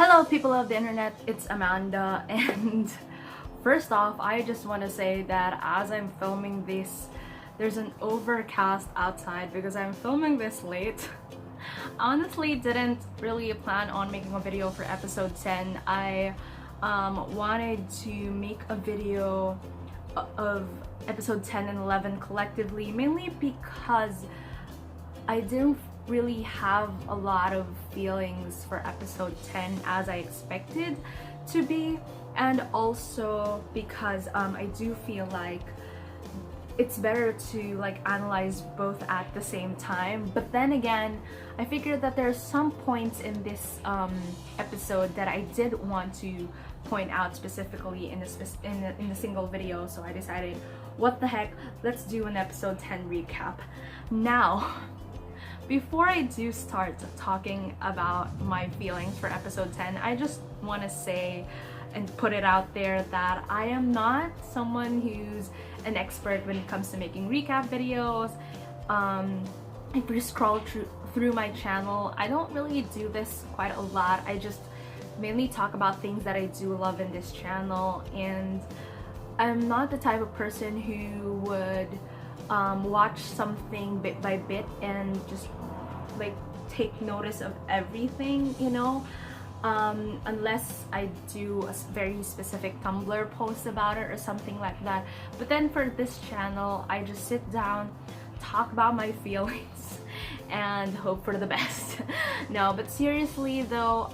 Hello people of the internet, it's Amanda, and first off, I just want to say that as I'm filming this, there's an overcast outside because I'm filming this late. Honestly, didn't really plan on making a video for episode 10. I wanted to make a video of episode 10 and 11 collectively, mainly because I didn't really have a lot of feelings for episode 10 as I expected to be, and also because I do feel like it's better to analyze both at the same time. But then again, I figured that there's some points in this episode that I did want to point out specifically in a single video, so I decided, what the heck, let's do an episode 10 recap. Now, before I do start talking about my feelings for episode 10, I just want to say and put it out there that I am not someone who's an expert when it comes to making recap videos. If you scroll through my channel, I don't really do this quite a lot. I just mainly talk about things that I do love in this channel, and I'm not the type of person who would watch something bit by bit and just take notice of everything, you know, unless I do a very specific Tumblr post about it or something like that. But then for this channel, I just sit down, talk about my feelings, and hope for the best. No, but seriously though,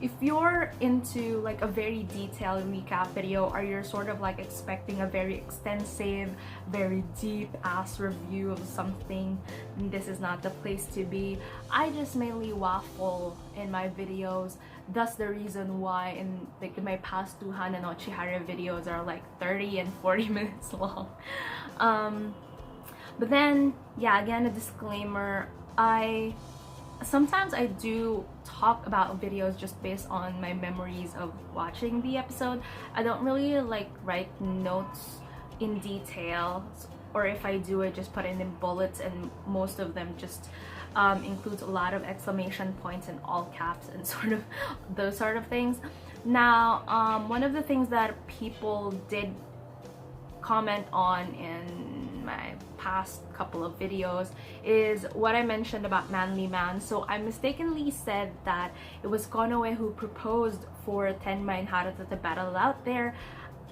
if you're into a very detailed recap video, or you're sort of expecting a very extensive, very deep ass review of something, this is not the place to be. I just mainly waffle in my videos. That's the reason why in my past two Hana Nochi Hare videos are 30 and 40 minutes long. But then, yeah, again, a disclaimer, sometimes I do talk about videos just based on my memories of watching the episode. I don't really write notes in detail, or if I do, I just put it in bullets, and most of them just includes a lot of exclamation points and all caps and sort of those sort of things. Now, one of the things that people did comment on in my past couple of videos is what I mentioned about Manly Man. So I mistakenly said that it was Konoe who proposed for Tenma and Haruto to battle out there.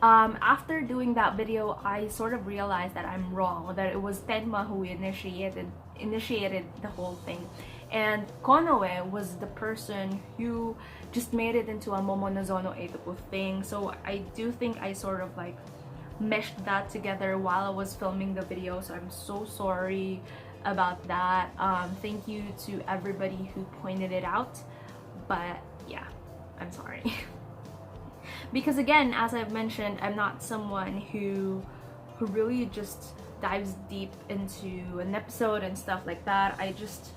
After doing that video, I sort of realized that I'm wrong, that it was Tenma who initiated the whole thing, and Konoe was the person who just made it into a Momonozono Eitoku thing. So I do think I sort of meshed that together while I was filming the video, so I'm so sorry about that. Thank you to everybody who pointed it out, but yeah, I'm sorry. Because again, as I've mentioned, I'm not someone who really just dives deep into an episode and stuff like that. I just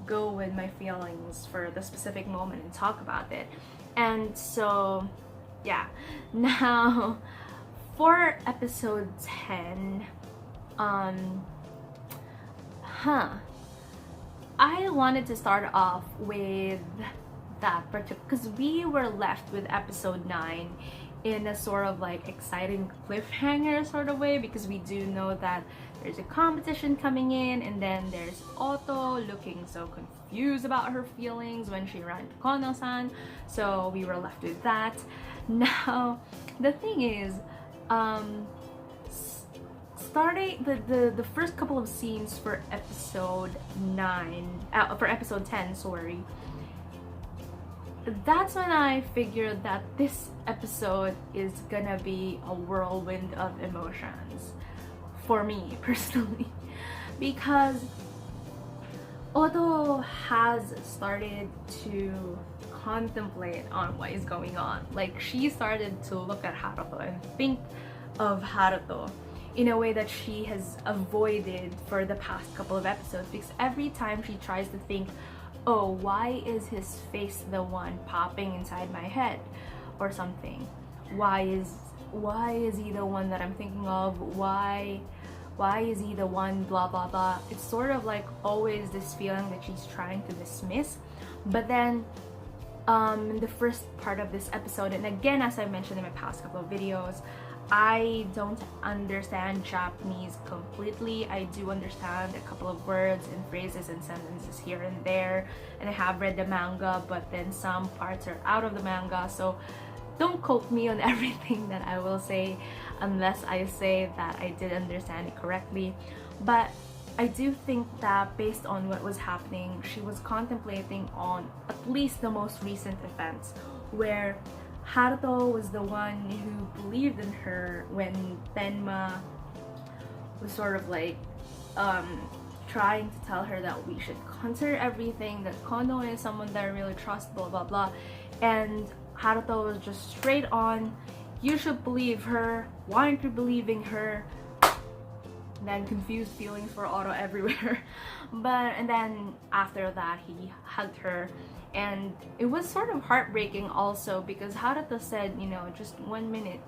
go with my feelings for the specific moment and talk about it. And so yeah, now for episode 10, I wanted to start off with that particular, because we were left with episode 9 in a sort of exciting cliffhanger sort of way, because we do know that there's a competition coming in, and then there's Otto looking so confused about her feelings when she ran to Kono-san, so we were left with that. Now, the thing is, starting the first couple of scenes for episode 10, sorry, that's when I figured that this episode is gonna be a whirlwind of emotions for me personally, because Otto has started to contemplate on what is going on. She started to look at Haruto and think of Haruto in a way that she has avoided for the past couple of episodes, because every time she tries to think, oh, why is his face the one popping inside my head or something, why is he the one that I'm thinking of, why is he the one, blah blah blah. It's sort of always this feeling that she's trying to dismiss, but then in the first part of this episode, and again, as I mentioned in my past couple of videos, I don't understand Japanese completely. I do understand a couple of words and phrases and sentences here and there, and I have read the manga, but then some parts are out of the manga, so don't quote me on everything that I will say unless I say that I did understand it correctly. But I do think that based on what was happening, she was contemplating on at least the most recent events, where Haruto was the one who believed in her when Tenma was sort of like trying to tell her that we should consider everything, that Kono is someone that I really trust, blah blah blah. And Haruto was just straight on, you should believe her, why aren't you believing her? And then confused feelings for Otto everywhere. And then after that, he hugged her, and it was sort of heartbreaking also, because Haruto said, you know, just 1 minute,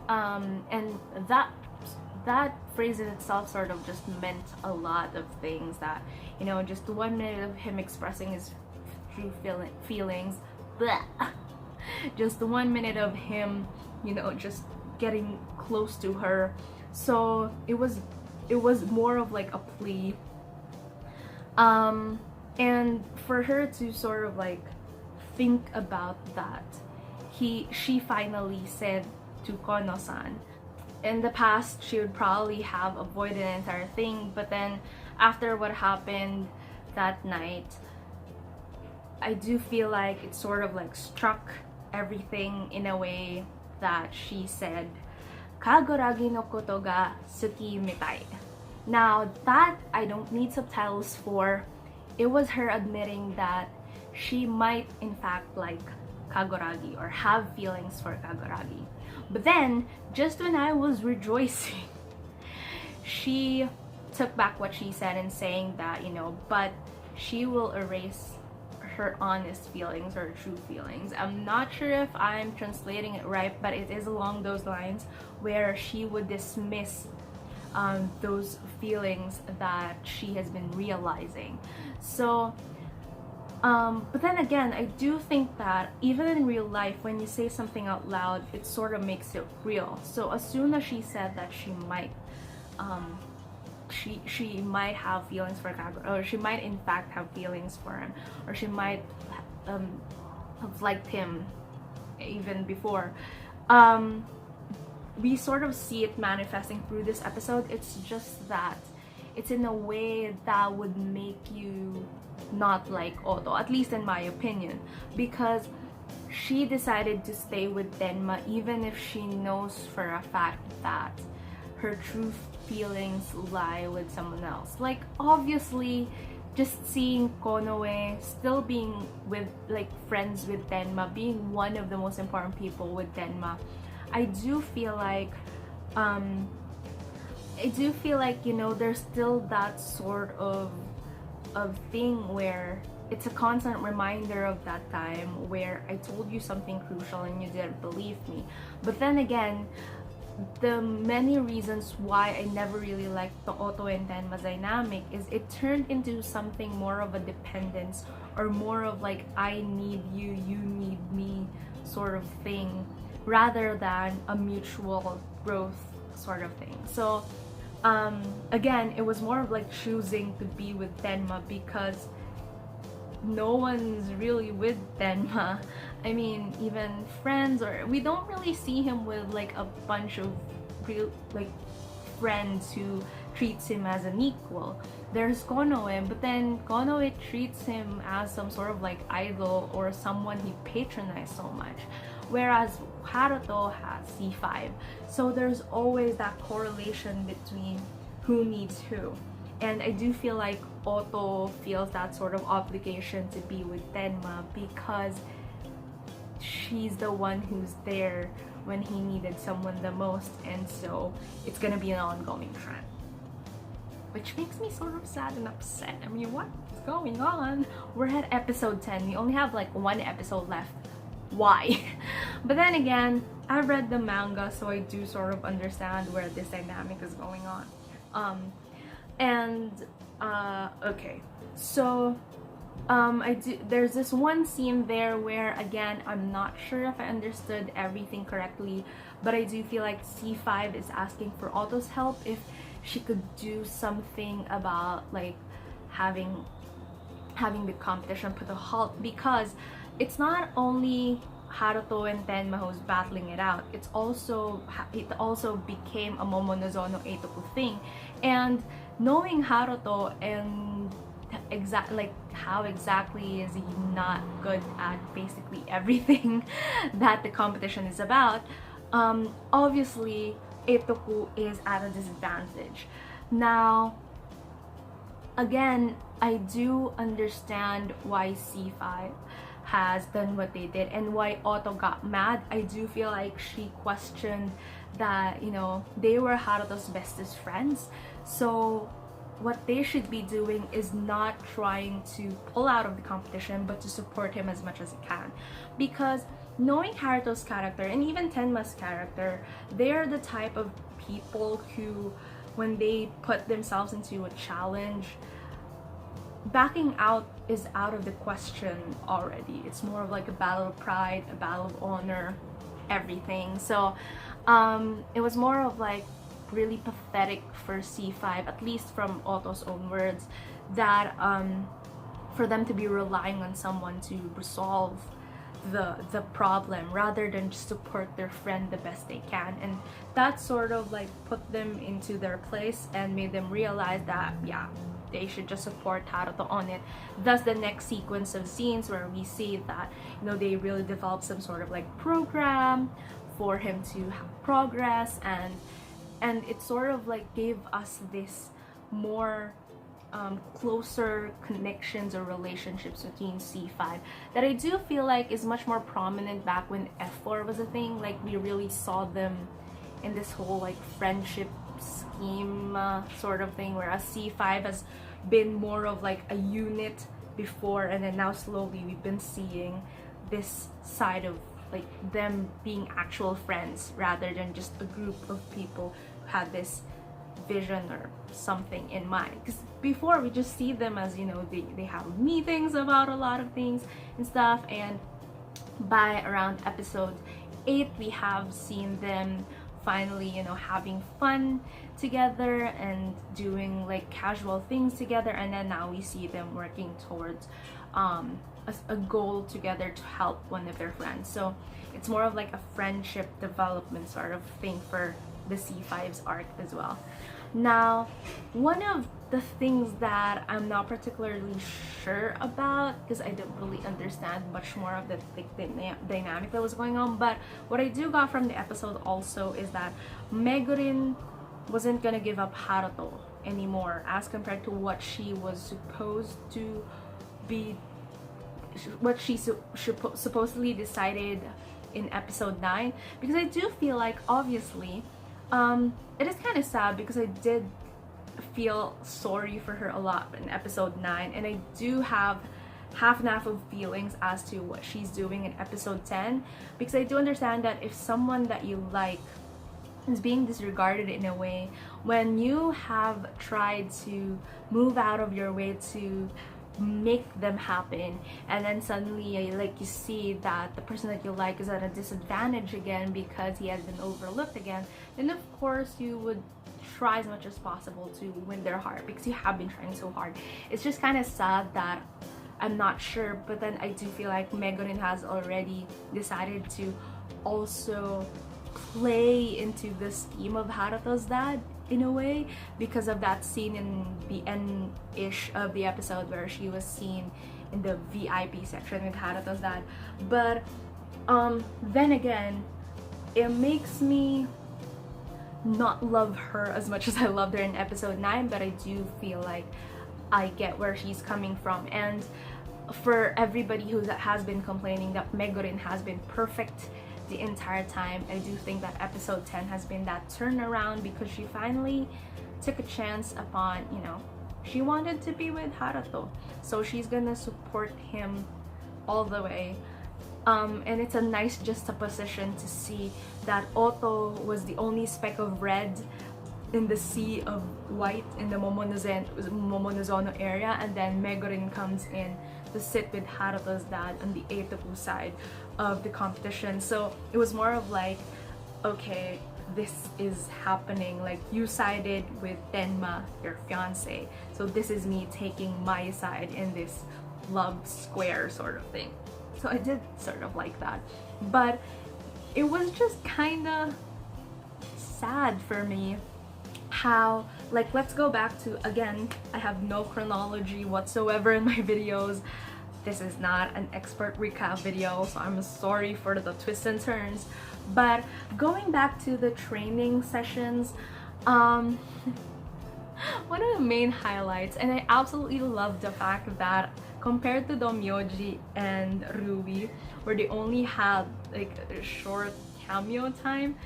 and that phrase in itself sort of just meant a lot of things, that, you know, just 1 minute of him expressing his true feelings, bleh. Just 1 minute of him, you know, just getting close to her. So it was more of like a plea, and for her to sort of like think about that, she finally said to Kono-san. In the past, she would probably have avoided the entire thing, but then after what happened that night, I do feel like it sort of like struck everything in a way that she said, Kaguragi no koto ga suki mitai. Now that I don't need subtitles for, it was her admitting that she might in fact like Kaguragi or have feelings for Kaguragi. But then, just when I was rejoicing, she took back what she said and saying that, you know, but she will erase her honest feelings or true feelings. I'm not sure if I'm translating it right, but it is along those lines, where she would dismiss those feelings that she has been realizing. So but then again, I do think that even in real life, when you say something out loud, it sort of makes it real. So as soon as she said that she might she might have feelings for Kagura, or she might in fact have feelings for him, or she might have liked him even before, we sort of see it manifesting through this episode. It's just that it's in a way that would make you not like Otto, at least in my opinion, because she decided to stay with Tenma even if she knows for a fact that her true feelings lie with someone else. Like, obviously, just seeing Konoe still being with, like, friends with Tenma, being one of the most important people with Tenma, I do feel like you know, there's still that sort of thing where it's a constant reminder of that time where I told you something crucial and you didn't believe me. But then again, the many reasons why I never really liked the Otto and Tenma dynamic is it turned into something more of a dependence, or more of like I need you, you need me sort of thing, rather than a mutual growth sort of thing. So again, it was more of like choosing to be with Tenma because no one's really with Tenma. I mean, even friends, or we don't really see him with like a bunch of real like friends who treats him as an equal. There's Konoe, but then Konoe treats him as some sort of like idol or someone he patronized so much, whereas Haruto has C5. So there's always that correlation between who needs who. And I do feel like Otto feels that sort of obligation to be with Tenma because she's the one who's there when he needed someone the most, and so it's gonna be an ongoing trend. Which makes me sort of sad and upset. I mean, what's going on? We're at episode 10. We only have like one episode left. Why? But then again, I've read the manga, so I do sort of understand where this dynamic is going on. Okay, so there's this one scene there where, again, I'm not sure if I understood everything correctly, but I do feel like C5 is asking for Otto's help if she could do something about like having the competition put a halt, because it's not only Haruto and Tenma who's battling it out. It also became a Momonozono Eitoku thing, and knowing Haruto and how exactly is he not good at basically everything that the competition is about, obviously Eitoku is at a disadvantage. Now, again, I do understand why C5 has done what they did and why Otto got mad. I do feel like she questioned that, you know, they were Haruto's bestest friends, so what they should be doing is not trying to pull out of the competition, but to support him as much as it can. Because knowing Haruto's character and even Tenma's character, they are the type of people who, when they put themselves into a challenge, backing out is out of the question already. It's more of like a battle of pride, a battle of honor, everything. So it was more of like really pathetic for C5, at least from Otto's own words, that for them to be relying on someone to resolve the problem rather than just support their friend the best they can. And that sort of like put them into their place and made them realize that, yeah, they should just support Haruto on it. Thus the next sequence of scenes where we see that, you know, they really develop some sort of like program for him to have progress, and it sort of like gave us this more closer connections or relationships between C5 that I do feel like is much more prominent back when F4 was a thing. Like, we really saw them in this whole like friendship scheme sort of thing, whereas C5 has been more of like a unit before, and then now slowly we've been seeing this side of like them being actual friends rather than just a group of people who had this vision or something in mind. Because before we just see them as, you know, they have meetings about a lot of things and stuff, and by around episode 8 we have seen them finally, you know, having fun together and doing like casual things together, and then now we see them working towards a goal together to help one of their friends. So it's more of like a friendship development sort of thing for the C5's arc as well. Now, one of the things that I'm not particularly sure about, because I don't really understand much more of the dynamic that was going on, but what I do got from the episode also is that Megurin wasn't gonna give up Haruto anymore as compared to what she was supposed to be, what she supposedly decided in episode 9. Because I do feel like, obviously, it is kind of sad because I did feel sorry for her a lot in episode 9, and I do have half and half of feelings as to what she's doing in episode 10, because I do understand that if someone that you like is being disregarded in a way, when you have tried to move out of your way to make them happen, and then suddenly like you see that the person that you like is at a disadvantage again because he has been overlooked again, then of course you would try as much as possible to win their heart because you have been trying so hard. It's just kind of sad that I'm not sure, but then I do feel like Megurin has already decided to also play into the scheme of Haruto's dad in a way, because of that scene in the end-ish of the episode where she was seen in the VIP section with Haruto's dad. But then again, it makes me not love her as much as I loved her in episode 9, but I do feel like I get where she's coming from. And for everybody who has been complaining that Megurin has been perfect the entire time, I do think that episode 10 has been that turnaround, because she finally took a chance upon, you know, she wanted to be with Haruto, so she's gonna support him all the way. And it's a nice juxtaposition to see that Otto was the only speck of red in the sea of white in the Momonozono area, and then Megurin comes in to sit with Haruto's dad on the Eitoku side of the competition. So it was more of like, okay, this is happening, like you sided with Tenma, your fiance, so this is me taking my side in this love square sort of thing. So I did sort of like that, but it was just kind of sad for me how, like, let's go back to, again, I have no chronology whatsoever in my videos. This is not an expert recap video, so I'm sorry for the twists and turns. But going back to the training sessions, one of the main highlights, and I absolutely love the fact that compared to Domyoji and Ruby, where they only had like a short cameo time,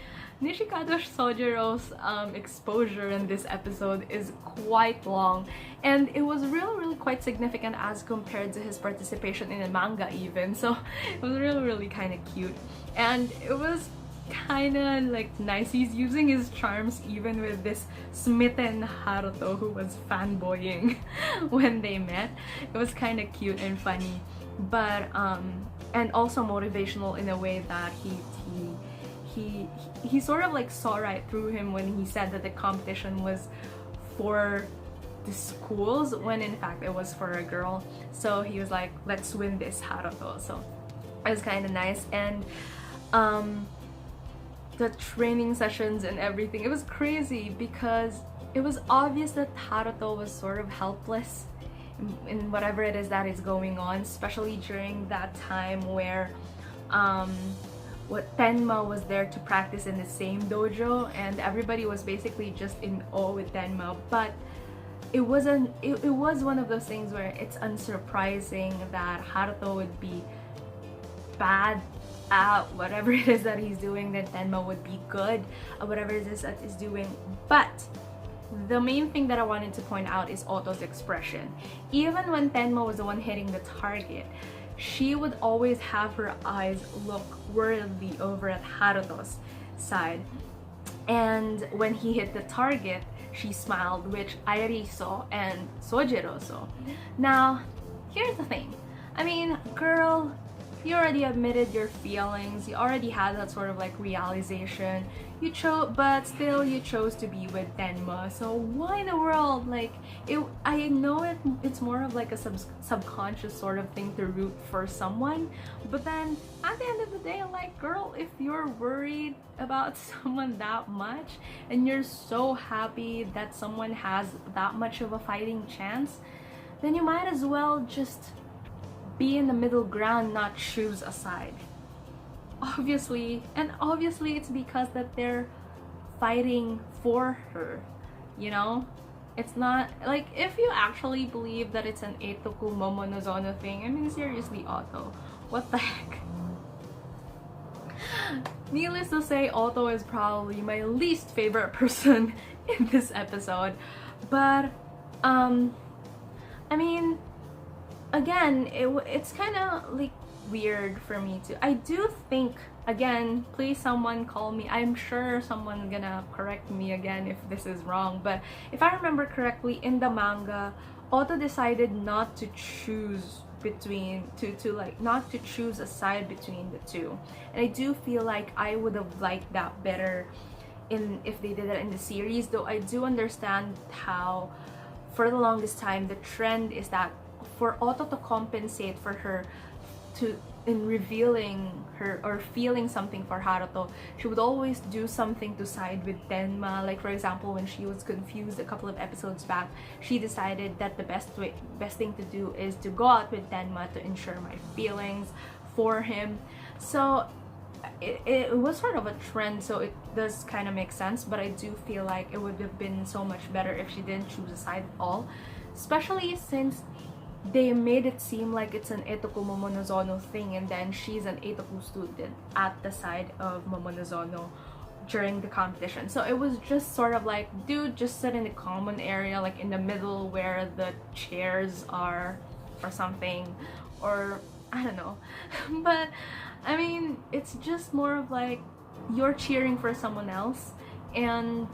Nishikado Sojiro's exposure in this episode is quite long, and it was really quite significant as compared to his participation in the manga even. So it was really kind of cute, and it was kind of like nice. He's using his charms even with this smitten Haruto who was fanboying when they met. It was kind of cute and funny, but and also motivational in a way that he sort of like saw right through him when he said that the competition was for the schools when in fact it was for a girl. So he was like, let's win this, Haruto. So it was kind of nice. And the training sessions and everything, it was crazy because it was obvious that Haruto was sort of helpless in whatever it is that is going on, especially during that time where Tenma was there to practice in the same dojo, and everybody was basically just in awe with Tenma. But it was one of those things where it's unsurprising that Haruto would be bad at whatever it is that he's doing, then Tenma would be good at whatever it is that he's doing. But the main thing that I wanted to point out is Oto's expression. Even when Tenma was the one hitting the target, she would always have her eyes look worriedly over at Haruto's side. And when he hit the target, she smiled, which Ayari saw and Sojiro saw. Now, here's the thing. I mean, girl, you already admitted your feelings, you already had that sort of like realization, but still you chose to be with Tenma. So why in the world, like, I know it's more of like a subconscious sort of thing to root for someone, but then at the end of the day, like, girl, if you're worried about someone that much and you're so happy that someone has that much of a fighting chance, then you might as well just be in the middle ground, not choose a side. Obviously it's because that they're fighting for her, you know? It's not like, if you actually believe that it's an Eitoku Momonozono thing, I mean, seriously, Otto, what the heck? Needless to say, Otto is probably my least favorite person in this episode, but I mean, again, it's kind of like weird for me to. I do think, again, please someone call me. I'm sure someone gonna correct me again if this is wrong, but if I remember correctly, in the manga, Otto decided not to choose between not to choose a side between the two, and I do feel like I would have liked that better if they did that in the series. Though I do understand how for the longest time the trend is that for Otto to compensate for her in revealing her or feeling something for Haruto, she would always do something to side with Tenma. Like, for example, when she was confused a couple of episodes back, she decided that the best thing to do is to go out with Tenma to ensure my feelings for him. So it was sort of a trend, so it does kind of make sense, but I do feel like it would have been so much better if she didn't choose a side at all, especially since they made it seem like it's an Eitoku Momonozono thing, and then she's an Eitoku student at the side of Momonozono during the competition. So it was just sort of like, dude, just sit in the common area, like in the middle where the chairs are or something, or I don't know. But I mean, it's just more of like you're cheering for someone else, and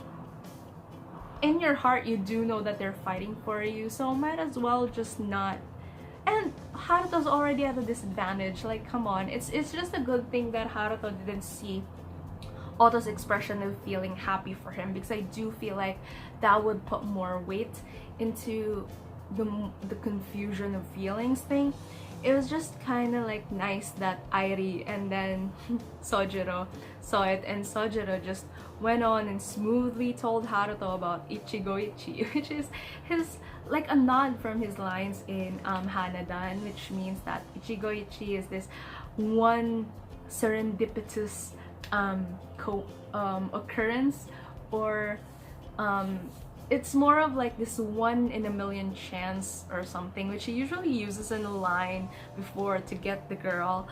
in your heart you do know that they're fighting for you, so might as well just not, And Haruto's already at a disadvantage. Like, come on. It's just a good thing that Haruto didn't see Otto's expression of feeling happy for him, because I do feel like that would put more weight into the confusion of feelings thing. It was just kind of like nice that Airi and then Sojiro saw it, and Sojiro just went on and smoothly told Haruto about ICHIGO ICHIE, which is his, like, a nod from his lines in Hanadan, which means that ICHIGO ICHIE is this one serendipitous occurrence, or it's more of like this 1 in a million chance or something, which he usually uses in a line before to get the girl.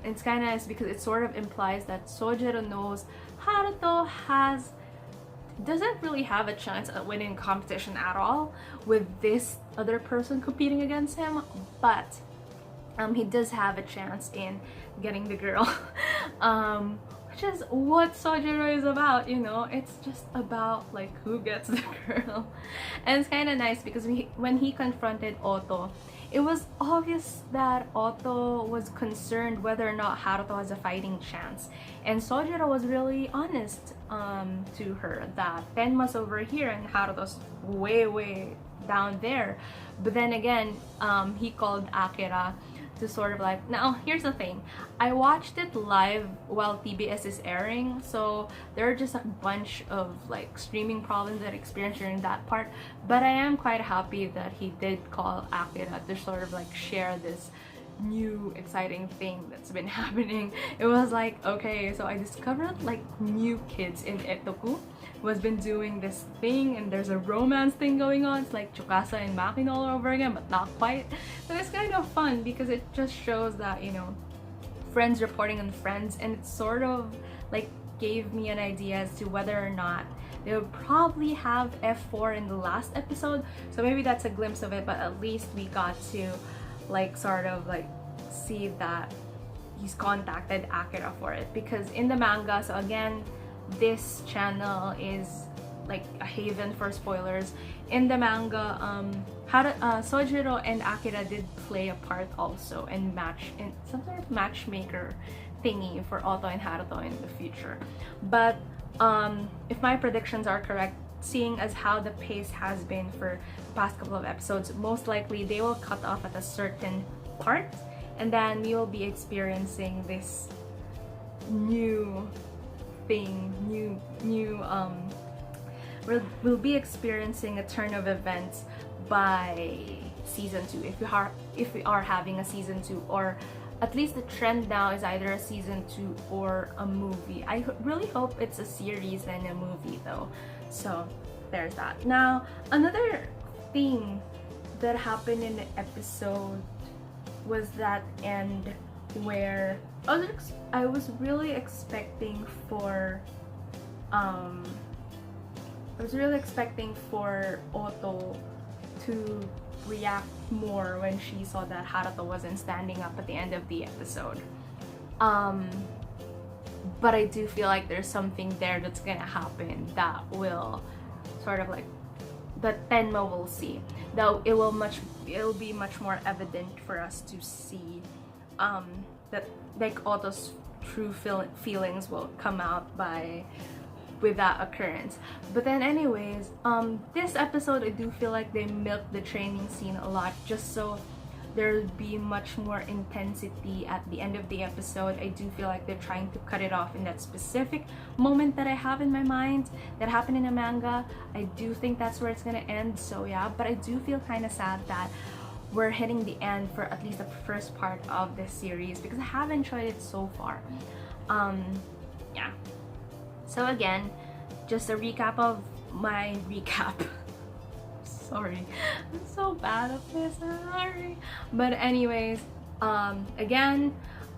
It's kind of nice because it sort of implies that Sojiro knows Haruto doesn't really have a chance at winning competition at all with this other person competing against him, but he does have a chance in getting the girl. Which is what Sojiro is about, you know. It's just about like who gets the girl. And it's kind of nice because when he confronted Otto, it was obvious that Otto was concerned whether or not Haruto has a fighting chance, and Sojiro was really honest to her that Tenma's over here and Haruto's way down there. But then again, he called Akira to sort of like, now here's the thing, I watched it live while TBS is airing, so there are just a bunch of like streaming problems that I experienced during that part, but I am quite happy that he did call Akira to sort of like share this new exciting thing that's been happening. It was like, okay, so I discovered like new kids in Etoku who has been doing this thing, and there's a romance thing going on. It's like Tsukasa and Makin all over again, but not quite. So it's kind of fun because it just shows that, you know, friends reporting on friends, and it sort of like gave me an idea as to whether or not they would probably have F4 in the last episode. So maybe that's a glimpse of it, but at least we got to like sort of like see that he's contacted Akira for it, because in the manga, so again, this channel is like a haven for spoilers. In the manga, Sojiro and Akira did play a part also and match in some sort of matchmaker thingy for Otto and Haruto in the future. But if my predictions are correct, seeing as how the pace has been for the past couple of episodes, most likely they will cut off at a certain part, and then we will be experiencing this new thing, we'll be experiencing a turn of events by season 2, if we are having a season 2, or at least the trend now is either a season 2 or a movie. I really hope it's a series and a movie though. So there's that. Now, another thing that happened in the episode was that end where I was really expecting for Otto to react more when she saw that Haruto wasn't standing up at the end of the episode. But I do feel like there's something there that's gonna happen that will sort of like, that Tenma will see. Though it'll be much more evident for us to see that like Otto's true feelings will come out with that occurrence. But then anyways, this episode I do feel like they milked the training scene a lot, just so there'll be much more intensity at the end of the episode. I do feel like they're trying to cut it off in that specific moment that I have in my mind that happened in a manga. I do think that's where it's gonna end, so yeah. But I do feel kind of sad that we're hitting the end for at least the first part of this series, because I have enjoyed it so far. Yeah. So again, just a recap of my recap. Sorry, I'm so bad at this, I'm sorry. But anyways, again,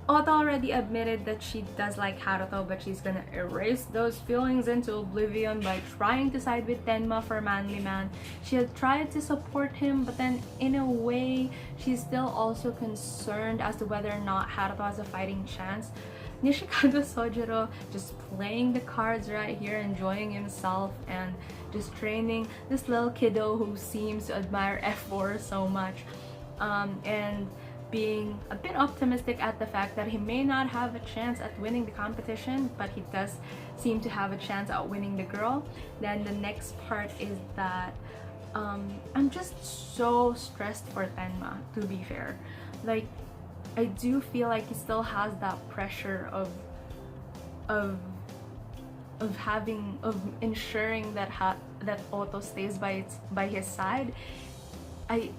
Otto already admitted that she does like Haruto, but she's gonna erase those feelings into oblivion by trying to side with Tenma for Manly Man. She had tried to support him, but then in a way, she's still also concerned as to whether or not Haruto has a fighting chance. Nishikado Sojiro just playing the cards right here, enjoying himself and just training this little kiddo who seems to admire F4 so much. and being a bit optimistic at the fact that he may not have a chance at winning the competition, but he does seem to have a chance at winning the girl. Then the next part is that I'm just so stressed for Tenma, to be fair. Like, I do feel like he still has that pressure of ensuring that that Otto stays by his side. I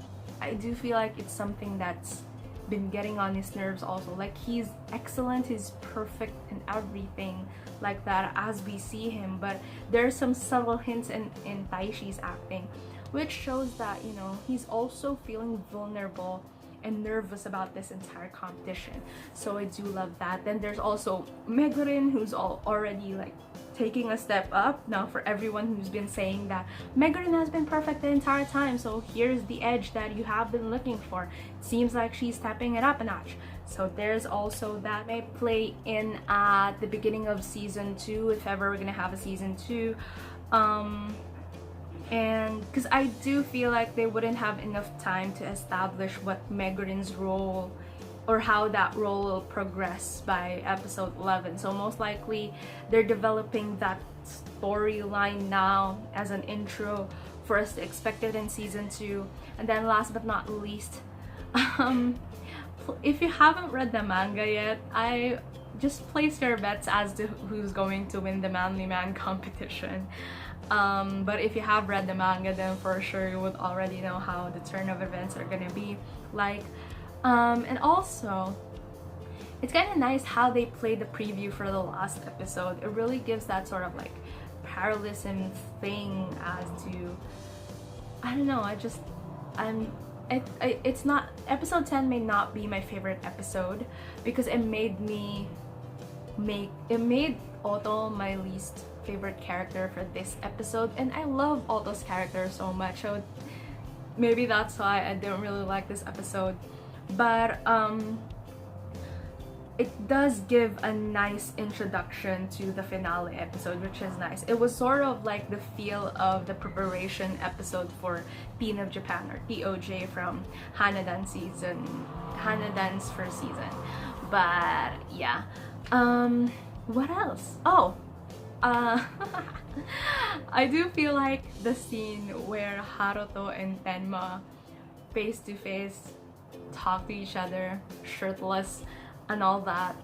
do feel like it's something that's been getting on his nerves also. Like, he's excellent, he's perfect in everything like that as we see him, but there's some subtle hints in Taishi's acting which shows that, you know, he's also feeling vulnerable and nervous about this entire competition. So I do love that. Then there's also Megurin, who's already like taking a step up. Now, for everyone who's been saying that Megurin has been perfect the entire time, so here's the edge that you have been looking for, it seems like she's stepping it up a notch. So there's also that may play in at the beginning of season 2, if ever we're gonna have a season 2. And because I do feel like they wouldn't have enough time to establish what Megurin's role or how that role will progress by episode 11. So most likely they're developing that storyline now as an intro for us to expect it in season 2. And then last but not least, if you haven't read the manga yet, I just place your bets as to who's going to win the Manly Man competition. But if you have read the manga, then for sure you would already know how the turn of events are gonna be like. And also, it's kind of nice how they played the preview for the last episode. It really gives that sort of like parallelism thing as to, I don't know, it's not, episode 10 may not be my favorite episode because it made Otto my least favorite character for this episode, and I love Otto's character so much, so maybe that's why I didn't really like this episode. But it does give a nice introduction to the finale episode, which is nice. It was sort of like the feel of the preparation episode for Teen of Japan, or TOJ, from Hana Dan's first season. But yeah, what else? I do feel like the scene where Haruto and Tenma face to face talk to each other shirtless and all that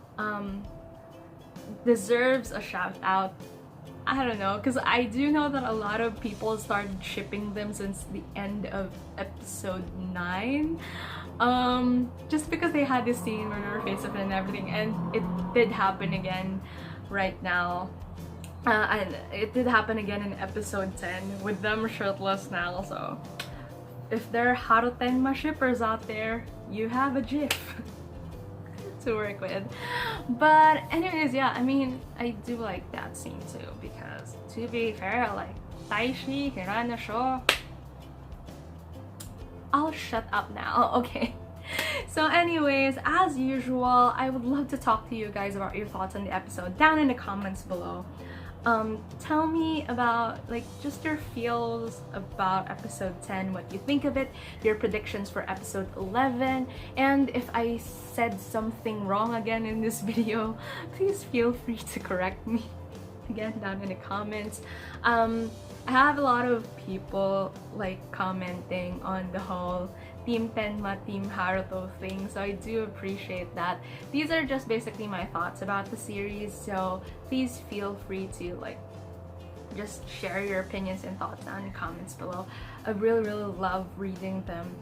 deserves a shout out. I don't know, because I do know that a lot of people started shipping them since the end of episode 9, just because they had this scene where they were face up and everything, and it did happen again right now. And it did happen again in episode 10 with them shirtless now, so if there are HARUTENMA shippers out there, you have a GIF to work with. But anyways, yeah, I mean, I do like that scene too, because to be fair, like Taishi, Hirano show. I'll shut up now, okay. So anyways, as usual, I would love to talk to you guys about your thoughts on the episode down in the comments below. Tell me about like just your feels about episode 10, what you think of it, your predictions for episode 11, and if I said something wrong again in this video, please feel free to correct me again down in the comments. I have a lot of people like commenting on the whole Team Tenma, Team Haruto thing, so I do appreciate that. These are just basically my thoughts about the series, so please feel free to like just share your opinions and thoughts down in the comments below. I really love reading them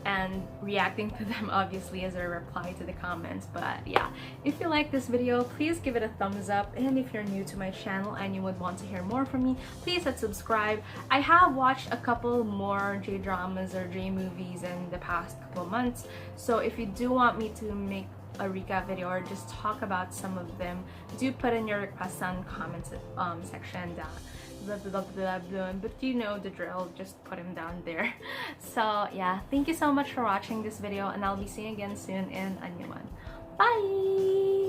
and reacting to them, obviously, as a reply to the comments. But yeah, if you like this video, please give it a thumbs up, and if you're new to my channel and you would want to hear more from me, please hit subscribe. I have watched a couple more J-dramas or J-movies in the past couple months, so if you do want me to make a recap video or just talk about some of them, do put in your requests on comments section down. But you know the drill, just put him down there. So yeah, thank you so much for watching this video, and I'll be seeing you again soon in a new one. Bye!